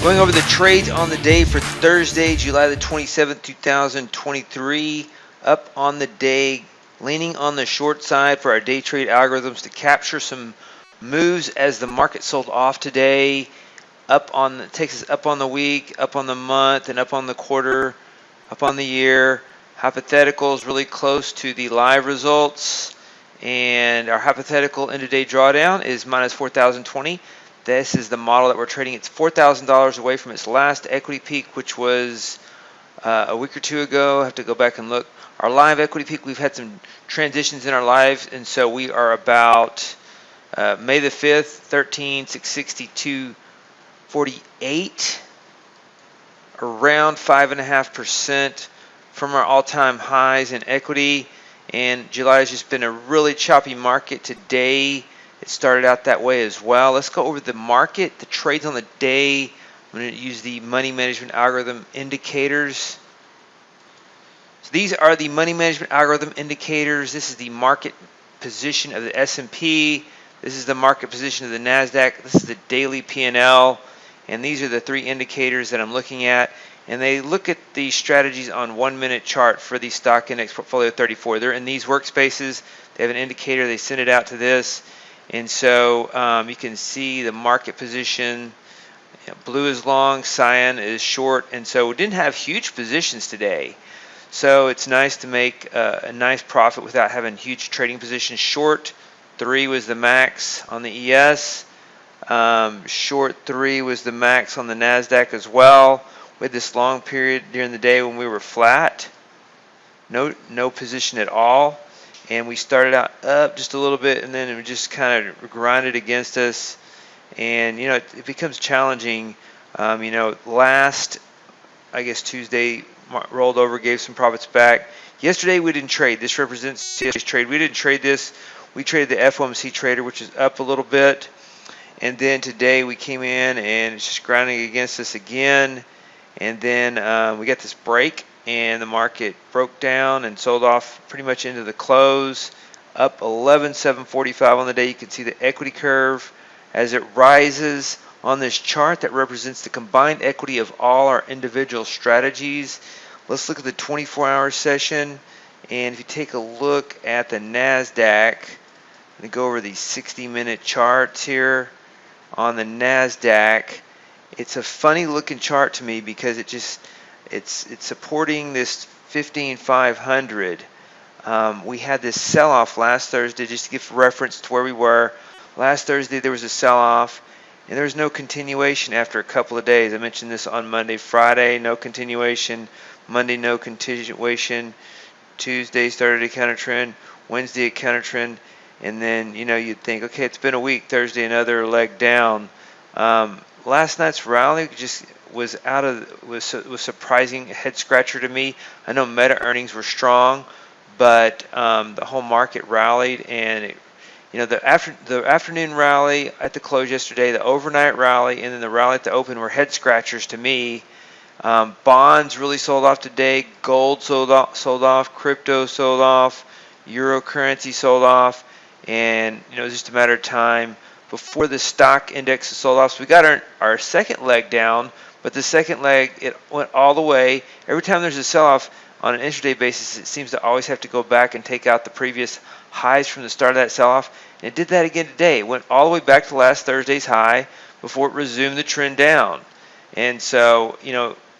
Going over the trades on the day for Thursday, July the 27th, 2023. Up on the day, leaning on the short side for our day trade algorithms to capture some moves as the market sold off today. Takes us up on the week, up on the month, and up on the quarter, up on the year. Hypotheticals really close to the live results. And our hypothetical end-of-day drawdown is minus 4,020. This is the model that we're trading. It's $4,000 away from its last equity peak, which was a week or two ago. I have to go back and look. Our live equity peak, we've had some transitions in our lives, and so we are about May the 5th, 13,662.48, around 5.5% from our all-time highs in equity. And July has just been a really choppy market today. It started out that way as well. Let's go over the market, the trades on the day. I'm going to use the money management algorithm indicators. So these are the money management algorithm indicators. This is the market position of the S&P. This is the market position of the Nasdaq. This is the daily P&L. And these are the three indicators that I'm looking at. And they look at the strategies on 1 minute chart for the stock index portfolio 34. They're in these workspaces. They have an indicator. They send it out to this. And so you can see the market position. Blue is long, cyan is short, and so we didn't have huge positions today. So it's nice to make a nice profit without having huge trading positions. Short 3 was the max on the ES. Short 3 was the max on the Nasdaq as well. We had this long period during the day when we were flat. No position at all. And we started out up just a little bit, and then it just kind of grinded against us. And, it becomes challenging. Last, I guess, Tuesday rolled over, gave some profits back. Yesterday we didn't trade. This represents yesterday's trade. We didn't trade this. We traded the FOMC trader, which is up a little bit. And then today we came in, and it's just grinding against us again. And then we got this break, and the market broke down and sold off pretty much into the close, up 11,745 on the day. You can see the equity curve as it rises on this chart. That represents the combined equity of all our individual strategies. Let's look at the 24-hour session, and if you take a look at the Nasdaq, I'm going to go over these 60-minute charts here on the Nasdaq. It's a funny looking chart to me because it's supporting this 15,500. We had this sell-off last Thursday, just to give reference to where we were. Last Thursday there was a sell-off, and there was no continuation after a couple of days. I mentioned this on Monday. Friday, no continuation. Monday, no continuation. Tuesday started a counter trend. Wednesday, a counter trend. And then, you'd think, okay, it's been a week. Thursday, another leg down. Last night's rally just was surprising, head scratcher to me. I know Meta earnings were strong, but the whole market rallied, and the afternoon rally at the close yesterday, the overnight rally, and then the rally at the open were head scratchers to me. Bonds really sold off today. Gold sold off. Crypto sold off. Euro currency sold off, and it was just a matter of time before the stock index sold off. So we got our second leg down, but the second leg, it went all the way. Every time there's a sell-off on an intraday basis, it seems to always have to go back and take out the previous highs from the start of that sell-off. And it did that again today. It went all the way back to last Thursday's high before it resumed the trend down. And so,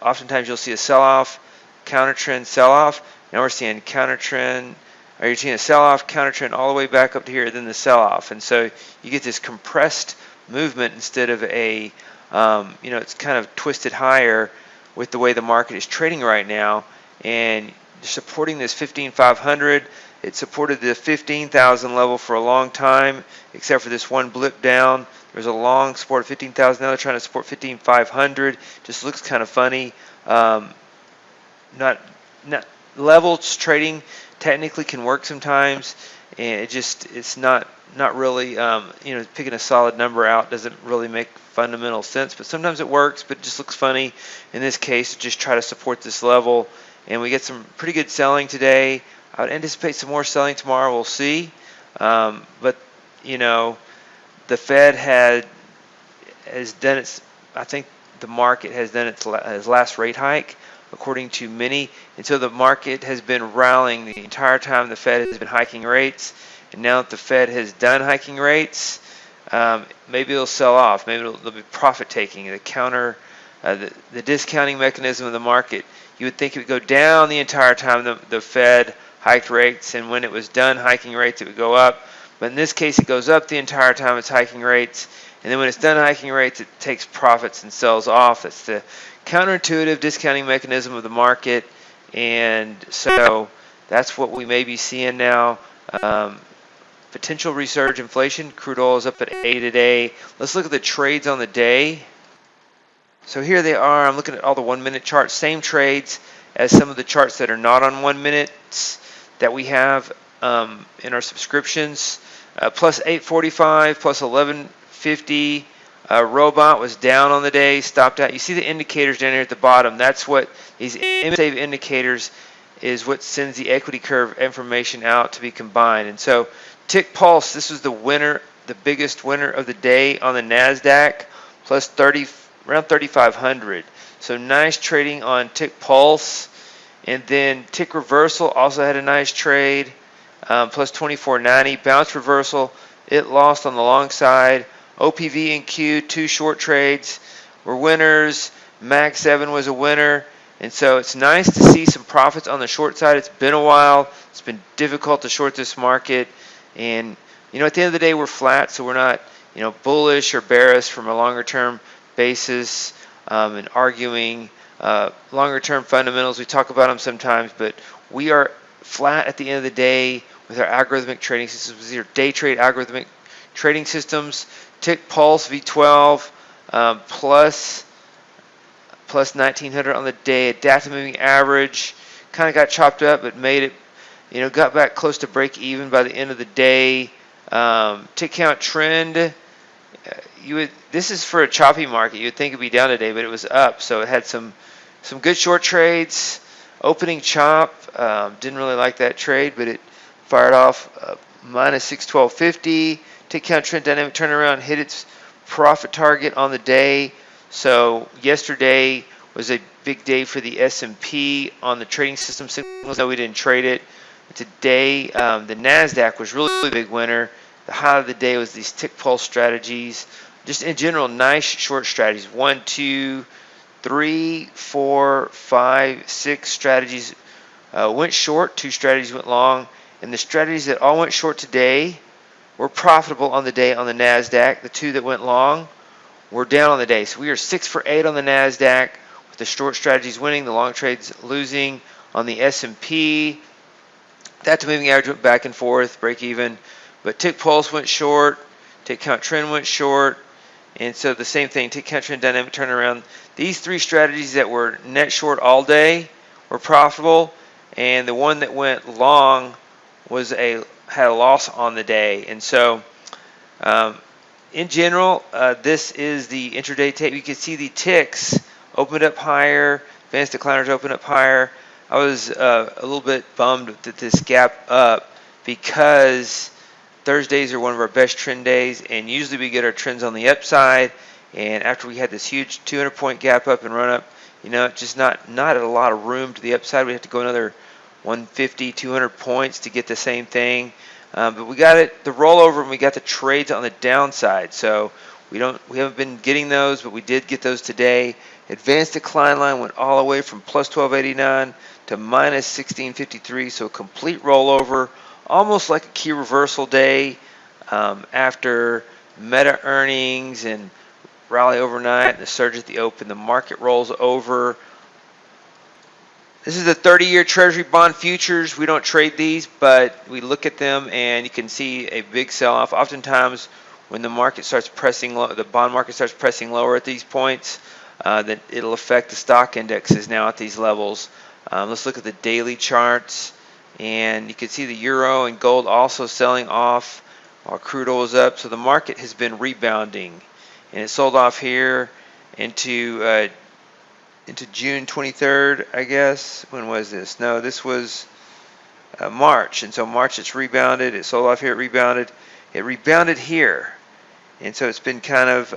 oftentimes you'll see a sell-off, counter-trend, sell-off. Now we're seeing counter-trend, or you're seeing a sell-off, counter-trend all the way back up to here, then the sell-off. And so you get this compressed movement instead of a, it's kind of twisted higher with the way the market is trading right now. And supporting this 15,500, it supported the 15,000 level for a long time, except for this one blip down. There's a long support of 15,000. Now they're trying to support 15,500. Just looks kind of funny. Not level trading technically can work sometimes, and it's not really picking a solid number out doesn't really make fundamental sense, but sometimes it works, but it just looks funny. In this case, just try to support this level, and we get some pretty good selling today. I would anticipate some more selling tomorrow. We'll see, but the Fed has done its, I think the market has done its last rate hike, according to many. And so the market has been rallying the entire time the Fed has been hiking rates. And now that the Fed has done hiking rates, maybe it'll sell off. Maybe there'll be profit taking. The discounting mechanism of the market. You would think it would go down the entire time the Fed hiked rates, and when it was done hiking rates, it would go up. But in this case, it goes up the entire time it's hiking rates, and then when it's done hiking rates, it takes profits and sells off. That's the counterintuitive discounting mechanism of the market, and so that's what we may be seeing now. Potential resurge inflation. Crude oil is up at 8 today. Let's look at the trades on the day. So here they are. I'm looking at all the 1 minute charts. Same trades as some of the charts that are not on 1 minutes that we have in our subscriptions. Plus 845, plus 1150. Robot was down on the day, stopped out. You see the indicators down here at the bottom. That's what these image indicators is what sends the equity curve information out to be combined. And so Tick Pulse, this was the winner, the biggest winner of the day on the Nasdaq, plus 30, around 3,500. So nice trading on Tick Pulse. And then Tick Reversal also had a nice trade, plus 2490. Bounce Reversal, it lost on the long side. OPV and Q, two short trades were winners. Mag 7 was a winner. And so it's nice to see some profits on the short side. It's been a while. It's been difficult to short this market. And, at the end of the day, we're flat, so we're not, bullish or bearish from a longer-term basis and arguing longer-term fundamentals. We talk about them sometimes, but we are flat at the end of the day with our algorithmic trading systems. These are day trade algorithmic trading systems. Tick Pulse V12 plus 1900 on the day. Adaptive moving average kind of got chopped up, but made it, got back close to break even by the end of the day. Tick count trend. This is for a choppy market. You would think it'd be down today, but it was up. So it had some good short trades. Opening chop. Didn't really like that trade, but it fired off minus 612.50. Tick count trend dynamic turnaround hit its profit target on the day. So yesterday was a big day for the S&P on the trading system signals. No, we didn't trade it. Today, the Nasdaq was really a big winner. The highlight of the day was these Tick Pulse strategies. Just in general, nice short strategies. 1, 2, 3, 4, 5, 6 strategies went short. 2 strategies went long. And the strategies that all went short today were profitable on the day on the Nasdaq. The 2 that went long were down on the day. So we are 6 for 8 on the Nasdaq, with the short strategies winning, the long trades losing. On the S&P, that moving average went back and forth, break even. But Tick Pulse went short, Tick count trend went short, and so the same thing, Tick count trend dynamic turnaround. These 3 strategies that were net short all day were profitable, and the one that went long had a loss on the day. And so in general, this is the intraday tape. You can see the ticks opened up higher, advanced decliners opened up higher. I was a little bit bummed that this gap up, because Thursdays are one of our best trend days, and usually we get our trends on the upside. And after we had this huge 200-point gap up and run up, just not a lot of room to the upside. We have to go another 150, 200 points to get the same thing. But we got the rollover, and we got the trades on the downside. So we haven't been getting those, but we did get those today. Advanced decline line went all the way from plus 1289 to minus 1653. So a complete rollover, almost like a key reversal day after Meta earnings and rally overnight and the surge at the open. The market rolls over. This is the 30-year Treasury bond futures. We don't trade these, but we look at them, and you can see a big sell-off. Oftentimes, when the market starts pressing low, the bond market starts pressing lower at these points, that it'll affect the stock indexes now at these levels. Let's look at the daily charts, and you can see the euro and gold also selling off while crude oil is up. So the market has been rebounding, and it sold off here into June 23rd, I guess. When was this? No, this was March. And so March it's rebounded. It sold off here, it rebounded. It rebounded here. and so it's been kind of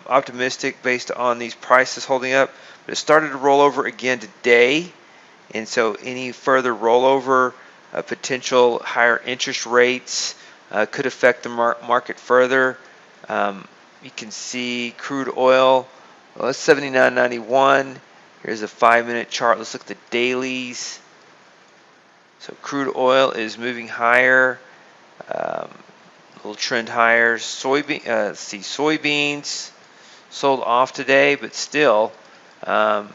optimistic based on these prices holding up. But it started to roll over again today, and so any further rollover, potential higher interest rates could affect the market further. You can see crude oil, well, it's 79.91. Here's a 5-minute chart. Let's look at the dailies. So crude oil is moving higher, little trend higher. Soybeans sold off today, but still at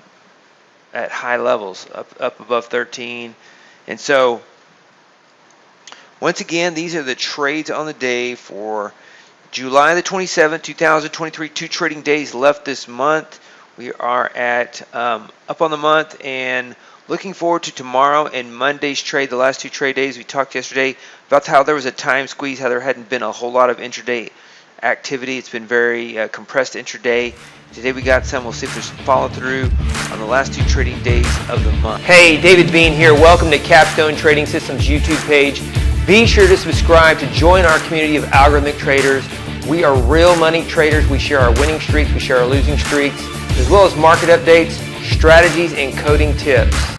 high levels, up above 13. And so once again, these are the trades on the day for July the 27th, 2023. 2 trading days left this month. We are at up on the month and looking forward to tomorrow and Monday's trade. The last 2 trade days, we talked yesterday about how there was a time squeeze, how there hadn't been a whole lot of intraday activity. It's been very compressed intraday. Today we got some. We'll see if there's follow through on the last 2 trading days of the month. Hey, David Bean here. Welcome to Capstone Trading Systems YouTube page. Be sure to subscribe to join our community of algorithmic traders. We are real money traders. We share our winning streaks, we share our losing streaks, as well as market updates, strategies, and coding tips.